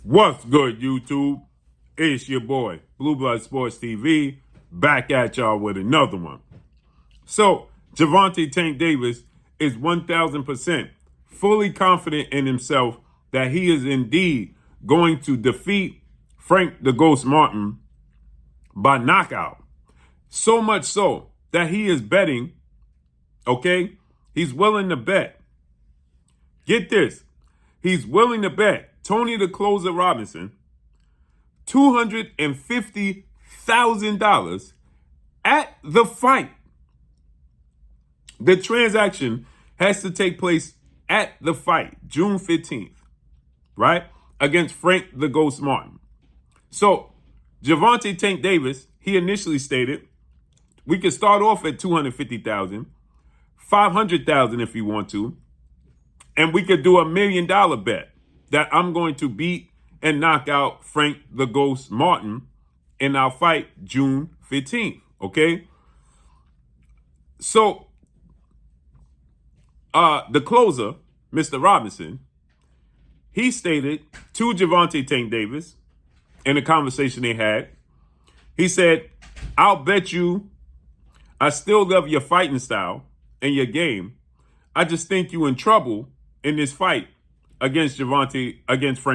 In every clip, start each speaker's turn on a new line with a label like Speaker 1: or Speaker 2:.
Speaker 1: What's good, YouTube? It's your boy, Blue Blood Sports TV, back at y'all with another one. So, Gervonta Tank Davis is 1,000% fully confident in himself that he is indeed going to defeat Frank the Ghost Martin by knockout. So much so that he is betting, okay? He's willing to bet. Get this. He's willing to bet Tony the Closer Robinson $250,000 at the fight. The transaction has to take place at the fight, June 15th, right? Against Frank the Ghost Martin. So, Gervonta Tank Davis, he initially stated, we could start off at $250,000, $500,000 if you want to, and we could do $1 million bet that I'm going to beat and knock out Frank the Ghost Martin in our fight June 15th, okay? So, the closer, Mr. Robinson, he stated to Gervonta Tank Davis in a conversation they had, he said, I'll bet you I still love your fighting style and your game. I just think you in trouble in this fight against Frank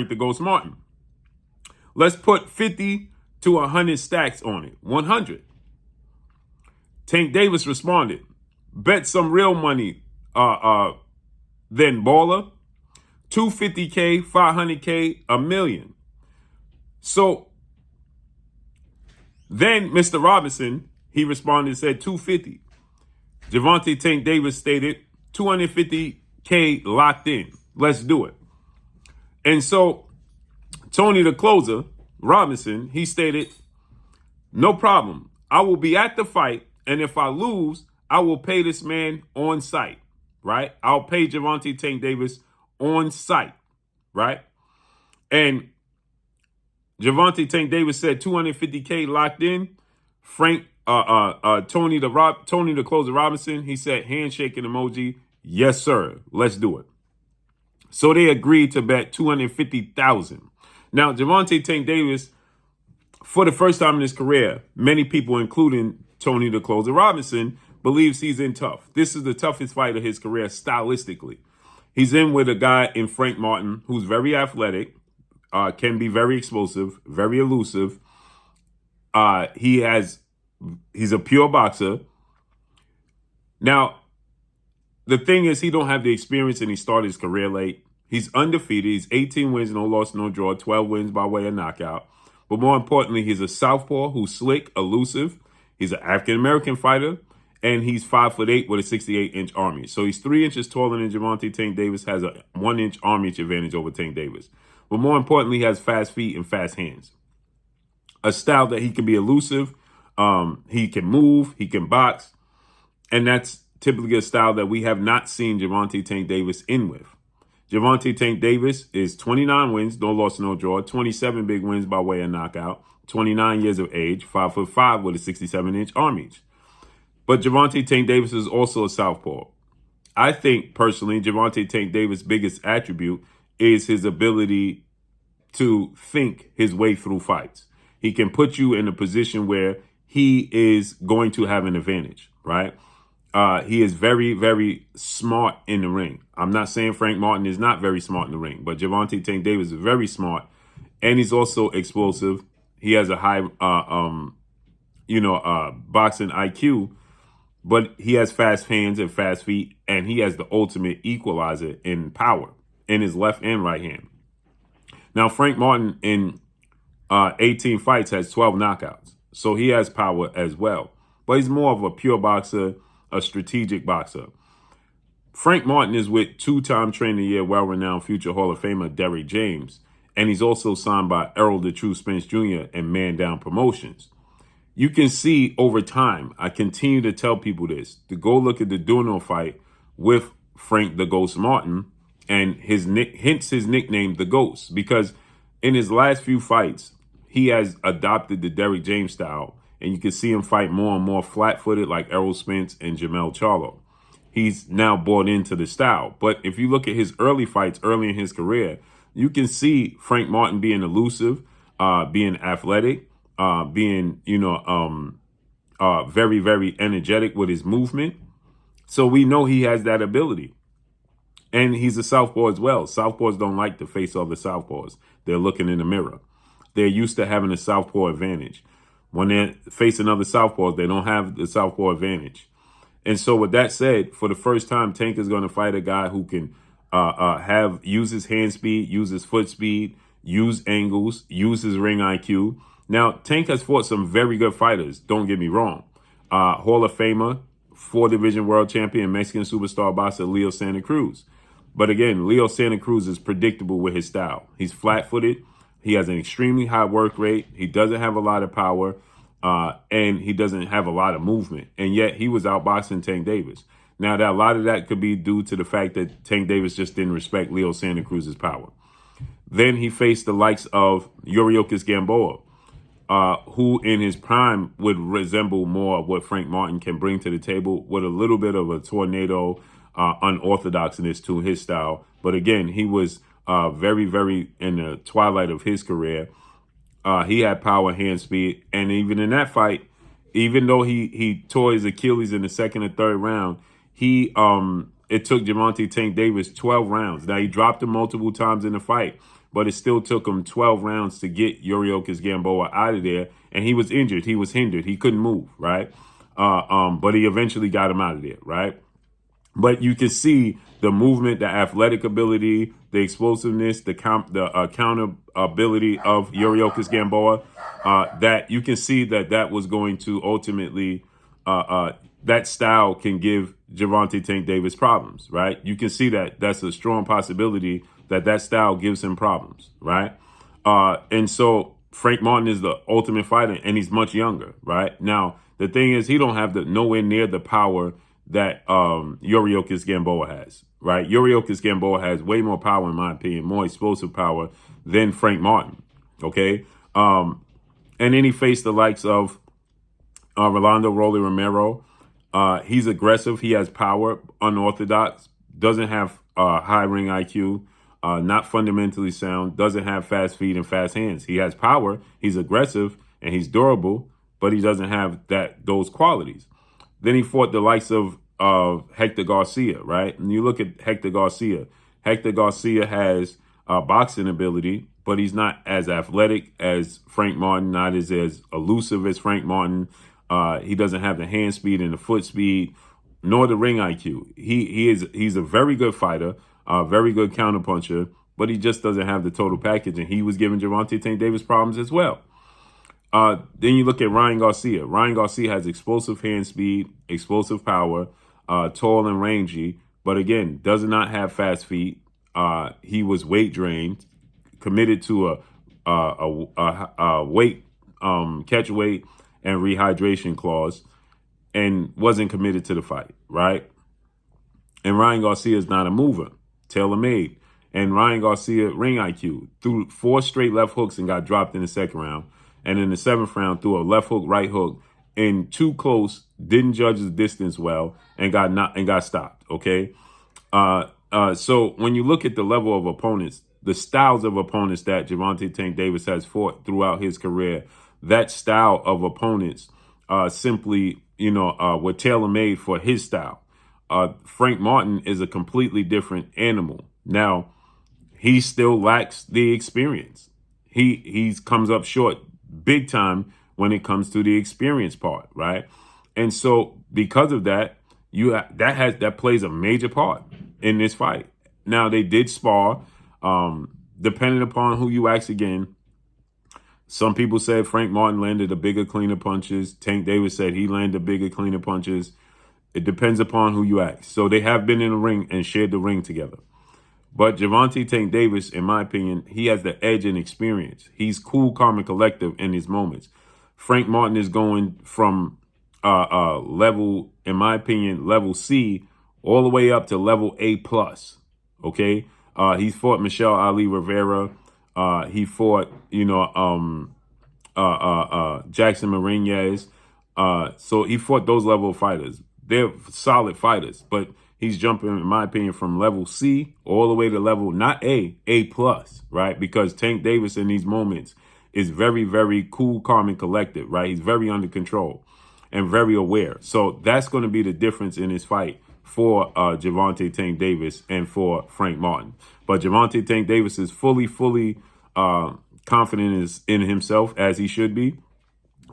Speaker 1: the Ghost Martin. Let's put 50 to 100 stacks on it. 100. Tank Davis responded, bet some real money, then baller. 250K, 500K, $1 million. So then Mr. Robinson, he responded and said 250. Gervonta Tank Davis stated 250K locked in. Let's do it. And so Tony the Closer, Robinson, he stated, no problem. I will be at the fight, and if I lose, I will pay this man on site, right? I'll pay Gervonta Tank Davis on site, right? And Gervonta Tank Davis said 250K locked in. Tony the Closer Robinson, he said handshaking emoji. Yes, sir. Let's do it. So they agreed to bet $250,000. Now, Gervonta Tank Davis, for the first time in his career, many people, including Tony the Closer Robinson, believes he's in tough. This is the toughest fight of his career stylistically. He's in with a guy in Frank Martin who's very athletic, can be very explosive, very elusive. He's a pure boxer. Now, the thing is, he don't have the experience and he started his career late. He's undefeated. He's 18 wins, no loss, no draw, 12 wins by way of knockout. But more importantly, he's a southpaw who's slick, elusive. He's an African-American fighter, and he's 5'8" with a 68-inch arm reach. So he's 3 inches taller than Gervonta Tank Davis, has a 1-inch arm reach advantage over Tank Davis. But more importantly, he has fast feet and fast hands. A style that he can be elusive, he can move, he can box, and that's typically a style that we have not seen Gervonta Tank Davis in with. Gervonta Tank Davis is 29 wins, no loss, no draw, 27 big wins by way of knockout, 29 years of age, 5'5" with a 67-inch arm reach. But Gervonta Tank Davis is also a southpaw. I think, personally, Gervonta Tank Davis' biggest attribute is his ability to think his way through fights. He can put you in a position where he is going to have an advantage, right? He is very, very smart in the ring. I'm not saying Frank Martin is not very smart in the ring, but Gervonta Tank Davis is very smart, and he's also explosive. He has a high, boxing IQ, but he has fast hands and fast feet, and he has the ultimate equalizer in power in his left and right hand. Now, Frank Martin in 18 fights has 12 knockouts, so he has power as well. But he's more of a pure boxer, a strategic boxer. Frank Martin is with two-time Trainer of the Year, well-renowned future Hall of Famer Derrick James, and he's also signed by Errol the True Spence Jr. and Man Down Promotions. You can see over time, I continue to tell people this, to go look at the Duno fight with Frank the Ghost Martin, and hence his nickname, The Ghost, because in his last few fights, he has adopted the Derrick James style, and you can see him fight more and more flat-footed like Errol Spence and Jamel Charlo. He's now bought into the style. But if you look at his early fights early in his career, you can see Frank Martin being elusive, being athletic, being, very, very energetic with his movement. So we know he has that ability. And he's a southpaw as well. Southpaws don't like to face other southpaws. They're looking in the mirror. They're used to having a southpaw advantage. When they're facing other southpaws, they don't have the southpaw advantage. And so with that said, for the first time, Tank is going to fight a guy who can use his hand speed, use his foot speed, use angles, use his ring IQ. Now, Tank has fought some very good fighters. Don't get me wrong. Hall of Famer, 4-division world champion, Mexican superstar boxer Leo Santa Cruz. But again, Leo Santa Cruz is predictable with his style. He's flat-footed. He has an extremely high work rate. He doesn't have a lot of power, and he doesn't have a lot of movement. And yet he was outboxing Tank Davis. Now, a lot of that could be due to the fact that Tank Davis just didn't respect Leo Santa Cruz's power. Then he faced the likes of Yuriorkis Gamboa, who in his prime would resemble more of what Frank Martin can bring to the table, with a little bit of a tornado unorthodoxness to his style. But again, he was very, very in the twilight of his career. He had power, hand speed. And even in that fight, even though he tore his Achilles in the second or third round, it took Gervonta Tank Davis 12 rounds. Now, he dropped him multiple times in the fight, but it still took him 12 rounds to get Yuriorkis Gamboa out of there. And he was injured. He was hindered. He couldn't move, right? But he eventually got him out of there, right? But you can see the movement, the athletic ability, the explosiveness, the counter ability of Yuriorkis Gamboa, that you can see that was going to ultimately, that style can give Gervonta Tank Davis problems, right? You can see that's a strong possibility that style gives him problems, right? And so Frank Martin is the ultimate fighter, and he's much younger, right? Now, the thing is, he don't have nowhere near the power that Yuriorkis Gamboa has, right? Yuriorkis Gamboa has way more power, in my opinion, more explosive power than Frank Martin, okay? And then he faced the likes of Rolando Rolly Romero. He's aggressive. He has power, unorthodox, doesn't have high ring IQ, not fundamentally sound, doesn't have fast feet and fast hands. He has power. He's aggressive and he's durable, but he doesn't have those qualities. Then he fought the likes of Hector Garcia, right? And you look at Hector Garcia. Hector Garcia has boxing ability, but he's not as athletic as Frank Martin, not as elusive as Frank Martin. He doesn't have the hand speed and the foot speed, nor the ring IQ. He's a very good fighter, a very good counterpuncher, but he just doesn't have the total package. And he was giving Gervonta Tank Davis problems as well. Then you look at Ryan Garcia. Ryan Garcia has explosive hand speed, explosive power, tall and rangy, but again, does not have fast feet. He was weight drained, committed to a weight, catch weight and rehydration clause, and wasn't committed to the fight, right? And Ryan Garcia is not a mover, tailor-made. And Ryan Garcia, ring IQ, threw 4 straight left hooks and got dropped in the second round. And in the 7th round, threw a left hook, right hook, and too close, didn't judge the distance well, and got stopped. Okay, so when you look at the level of opponents, the styles of opponents that Gervonta Tank Davis has fought throughout his career, that style of opponents simply, were tailor-made for his style. Frank Martin is a completely different animal. Now, he still lacks the experience. He comes up short big time when it comes to the experience part, right? And so because of that, that plays a major part in this fight. Now, they did spar, depending upon who you ask again. Some people said Frank Martin landed the bigger, cleaner punches. Tank Davis said he landed bigger, cleaner punches. It depends upon who you ask. So they have been in the ring and shared the ring together. But Gervonta Tank Davis, in my opinion, he has the edge in experience. He's cool, calm, and collective in his moments. Frank Martin is going from level, in my opinion, level C all the way up to level A+. Okay? He fought Michelle Ali Rivera. He fought, Jackson Marinez. So he fought those level of fighters. They're solid fighters, but He's jumping, in my opinion, from level C all the way to level, not A plus, right? Because Tank Davis in these moments is very, very cool, calm, and collected, right? He's very under control and very aware. So that's going to be the difference in his fight for Gervonta Tank Davis and for Frank Martin. But Gervonta Tank Davis is fully confident in himself, as he should be.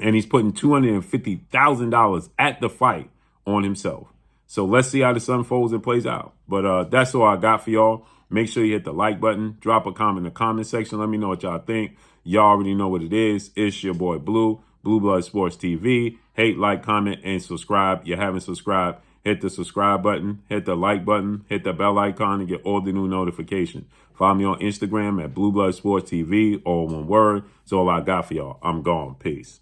Speaker 1: And he's putting $250,000 at the fight on himself. So let's see how this unfolds and plays out. But that's all I got for y'all. Make sure you hit the like button. Drop a comment in the comment section. Let me know what y'all think. Y'all already know what it is. It's your boy Blue, Blue Blood Sports TV. Hate, like, comment, and subscribe. You haven't subscribed, hit the subscribe button, hit the like button, hit the bell icon to get all the new notifications. Follow me on Instagram at Blue Blood Sports TV, all one word. That's all I got for y'all. I'm gone. Peace.